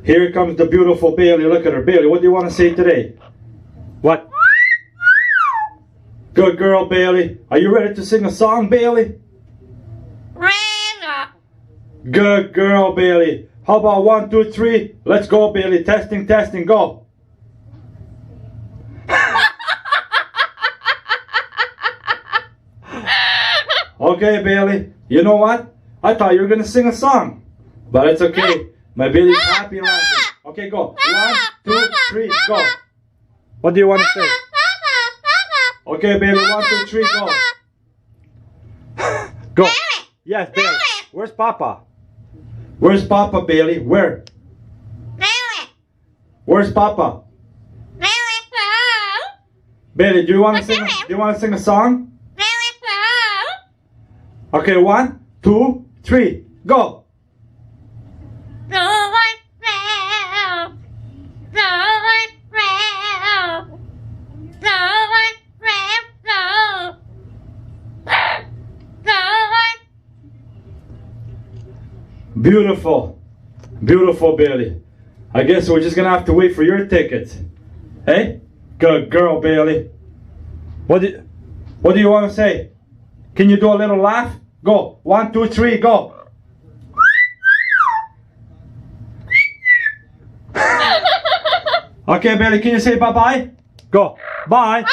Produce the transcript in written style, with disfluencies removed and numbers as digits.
Here comes the beautiful Bailey. Look at her. Bailey, what do you want to say today? What? Good girl, Bailey. Are you ready to sing a song, Bailey? Good girl, Bailey. How about 1, 2, 3? Let's go, Bailey. Testing, testing, go. Okay, Bailey. You know what? I thought you were going to sing a song. But it's okay. My Bailey's happy and laughing. Okay, go. 1, 2, 3, go. What do you want to say? Okay, Bailey. 1, 2, 3, go. Go. Yes, Bailey. Where's Papa? Where's Papa, Bailey? Where? Where's Papa? Bailey, do you want to sing? Do you want to sing a song? Okay, 1, 2, 3, go. Beautiful. Beautiful, Bailey. I guess we're just gonna have to wait for your ticket. Hey? Good girl, Bailey. What do you want to say? Can you do a little laugh? Go. 1, 2, 3, go. Okay, Bailey, can you say bye-bye? Go. Bye.